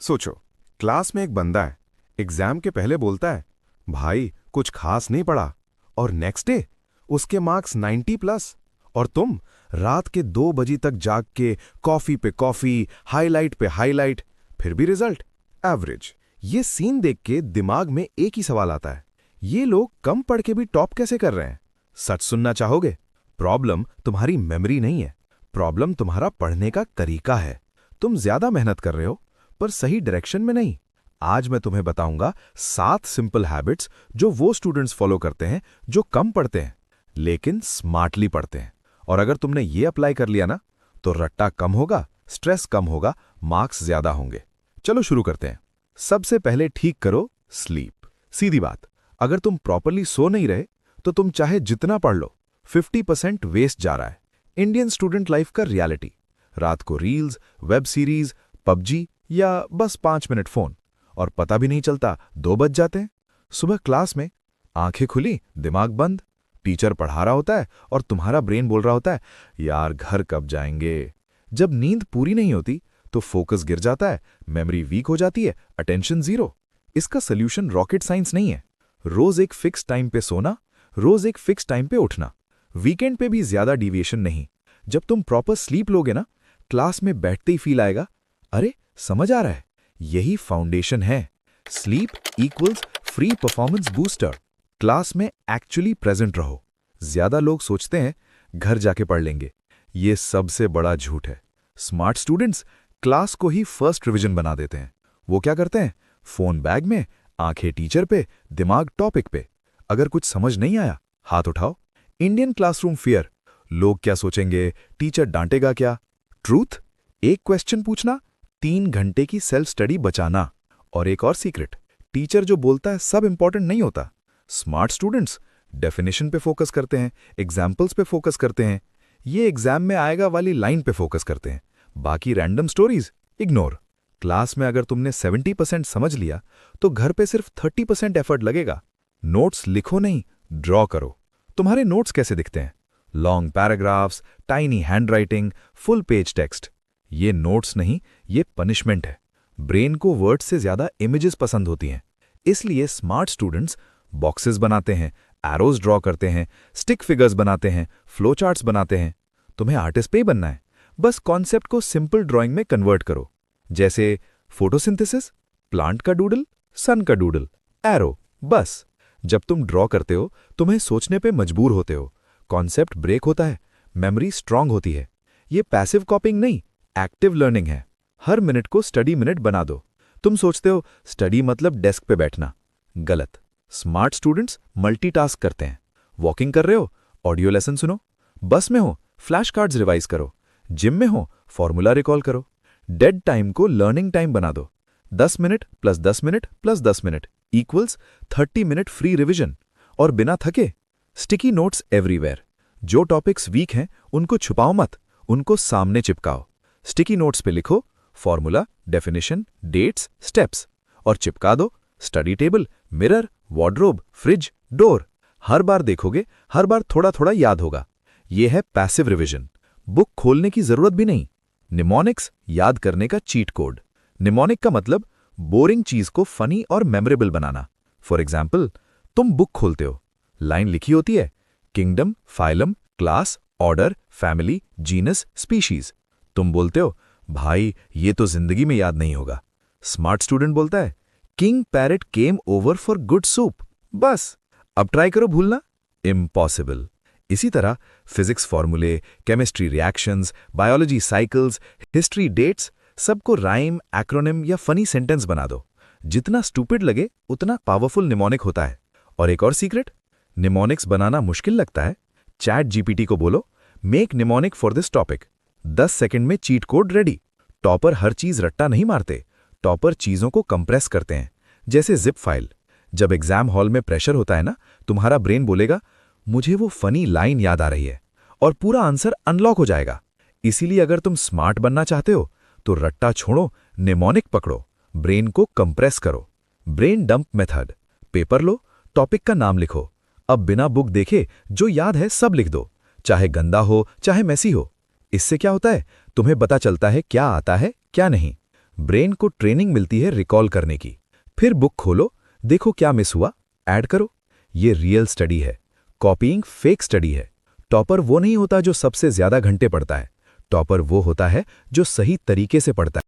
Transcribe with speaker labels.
Speaker 1: सोचो, क्लास में एक बंदा है, एग्जाम के पहले बोलता है, भाई कुछ खास नहीं पढ़ा, और नेक्स्ट डे उसके मार्क्स 90 प्लस। और तुम रात के 2 बजे तक जाग के कॉफी पे कॉफी, हाईलाइट पे हाईलाइट, फिर भी रिजल्ट एवरेज। ये सीन देख के दिमाग में एक ही सवाल आता है, ये लोग कम पढ़ के भी टॉप कैसे कर रहे हैं? सच सुनना चाहोगे? प्रॉब्लम तुम्हारी मेमोरी नहीं है, प्रॉब्लम तुम्हारा पढ़ने का तरीका है। तुम ज्यादा मेहनत कर रहे हो पर सही डायरेक्शन में नहीं। आज मैं तुम्हें बताऊंगा 7 सिंपल हैबिट्स जो वो स्टूडेंट्स फॉलो करते हैं जो कम पढ़ते हैं लेकिन स्मार्टली पढ़ते हैं। और अगर तुमने ये अप्लाई कर लिया ना, तो रट्टा कम होगा, स्ट्रेस कम होगा, मार्क्स ज्यादा होंगे। चलो शुरू करते हैं। सबसे पहले ठीक करो स्लीप। सीधी बात, अगर तुम प्रॉपरली सो नहीं रहे तो तुम चाहे जितना पढ़ लो, 50% वेस्ट जा रहा है। इंडियन स्टूडेंट लाइफ का रियलिटी, रात को रील्स, वेब सीरीज, पबजी या बस 5 मिनट फोन, और पता भी नहीं चलता 2 बज जाते हैं। सुबह क्लास में आंखें खुली, दिमाग बंद, टीचर पढ़ा रहा होता है और तुम्हारा ब्रेन बोल रहा होता है, यार घर कब जाएंगे। जब नींद पूरी नहीं होती तो फोकस गिर जाता है, मेमोरी वीक हो जाती है, अटेंशन जीरो। इसका सोल्यूशन रॉकेट साइंस नहीं है। रोज एक फिक्स टाइम पे सोना, रोज एक फिक्स टाइम पे उठना, वीकेंड पे भी ज्यादा डिविएशन नहीं। जब तुम प्रॉपर स्लीप लोगे ना, क्लास में बैठते ही फील आएगा, अरे समझ आ रहा है। यही फाउंडेशन है। Sleep equals free performance booster. Class में एक्चुअली प्रेजेंट रहो। ज्यादा लोग सोचते हैं घर जाके पढ़ लेंगे, ये सबसे बड़ा झूठ है। स्मार्ट स्टूडेंट्स क्लास को ही फर्स्ट रिवीजन बना देते हैं। वो क्या करते हैं? फोन बैग में, आंखें टीचर पे, दिमाग टॉपिक पे। अगर कुछ समझ नहीं आया, हाथ उठाओ। इंडियन क्लासरूम फियर, लोग क्या सोचेंगे, टीचर डांटेगा क्या? ट्रूथ, एक क्वेश्चन पूछना, 3 घंटे की सेल्फ स्टडी बचाना। और एक और सीक्रेट, टीचर जो बोलता है सब इंपॉर्टेंट नहीं होता। स्मार्ट स्टूडेंट्स डेफिनेशन पे फोकस करते हैं, एग्जाम्पल्स पे फोकस करते हैं, ये एग्जाम में आएगा वाली लाइन पे फोकस करते हैं, बाकी रैंडम स्टोरीज इग्नोर। क्लास में अगर तुमने 70% समझ लिया तो घर पे सिर्फ 30% एफर्ट लगेगा। नोट्स लिखो नहीं, ड्रॉ करो। तुम्हारे नोट्स कैसे दिखते हैं? Long paragraphs, tiny handwriting, full page text. ये नोट्स नहीं, ये पनिशमेंट है। ब्रेन को वर्ड्स से ज्यादा इमेजेस पसंद होती हैं। इसलिए स्मार्ट स्टूडेंट्स बॉक्सेस बनाते हैं, एरोज ड्रॉ करते हैं, स्टिक फिगर्स बनाते हैं, फ्लो चार्ट्स बनाते हैं। तुम्हें आर्टिस्ट पे ही बनना है, बस कॉन्सेप्ट को सिंपल ड्राइंग में कन्वर्ट करो। जैसे फोटोसिंथेसिस, प्लांट का डूडल, सन का डूडल, एरो। बस जब तुम ड्रॉ करते हो तुम्हें सोचने पे मजबूर होते हो, कॉन्सेप्ट ब्रेक होता है, मेमोरी स्ट्रांग होती है। ये पैसिव कॉपिंग नहीं, एक्टिव लर्निंग है। हर मिनट को स्टडी मिनट बना दो। तुम सोचते हो स्टडी मतलब डेस्क पे बैठना, गलत। स्मार्ट स्टूडेंट्स मल्टीटास्क करते हैं। वॉकिंग कर रहे हो, ऑडियो लेसन सुनो, बस में हो, फ्लैश कार्ड्स रिवाइज करो, जिम में हो, फॉर्मूला रिकॉल करो। डेड टाइम को लर्निंग टाइम बना दो। 10 minute plus 10 minute plus 10 minute equals 30 minute free revision. और बिना थके स्टिकी नोट्स एवरीवेयर। जो टॉपिक्स वीक हैं उनको छुपाओ मत, उनको सामने चिपकाओ। स्टिकी नोट्स पे लिखो फॉर्मूला, डेफिनेशन, डेट्स, स्टेप्स, और चिपका दो study table, mirror, wardrobe, fridge, door. हर बार देखोगे, हर बार थोड़ा थोड़ा याद होगा। यह है पैसिव रिविजन। बुक खोलने की जरूरत भी नहीं। निमोनिक्स याद करने का चीट कोड। निमोनिक का मतलब बोरिंग चीज को फनी और मेमोरेबल बनाना। फॉर एग्जाम्पल, तुम बुक खोलते हो, लाइन लिखी होती है kingdom, phylum, class, order, family, genus, species. तुम बोलते हो भाई ये तो जिंदगी में याद नहीं होगा। स्मार्ट स्टूडेंट बोलता है king parrot came over for good soup. बस अब ट्राई करो भूलना, इम्पॉसिबल। इसी तरह फिजिक्स फॉर्मूले, chemistry reactions, biology cycles, history dates, सबको राइम, एक्रोनिम या फनी सेंटेंस बना दो। जितना स्टूपिड लगे उतना पावरफुल निमोनिक होता है। और एक और सीक्रेट, निमोनिक्स बनाना मुश्किल लगता है? चैट जीपीटी को बोलो make mnemonic for this topic. 10 second में चीट कोड रेडी। टॉपर हर चीज रट्टा नहीं मारते, टॉपर चीजों को कंप्रेस करते हैं, जैसे जिप फाइल। जब एग्जाम हॉल में प्रेशर होता है ना, तुम्हारा ब्रेन बोलेगा मुझे वो फनी लाइन याद आ रही है, और पूरा आंसर अनलॉक हो जाएगा। इसीलिए अगर तुम स्मार्ट बनना चाहते हो तो रट्टा छोड़ो, निमोनिक पकड़ो, ब्रेन को कंप्रेस करो। Brain dump method. पेपर लो, टॉपिक का नाम लिखो, अब बिना बुक देखे जो याद है सब लिख दो, चाहे गंदा हो चाहे मैसी हो। इससे क्या होता है, तुम्हें पता चलता है क्या आता है क्या नहीं।
Speaker 2: ब्रेन को ट्रेनिंग मिलती है रिकॉल करने की। फिर बुक खोलो, देखो क्या मिस हुआ, ऐड करो। ये रियल स्टडी है, कॉपीइंग फेक स्टडी है। टॉपर वो नहीं होता जो सबसे ज्यादा घंटे पढ़ता है, टॉपर वो होता है जो सही तरीके से पढ़ता है।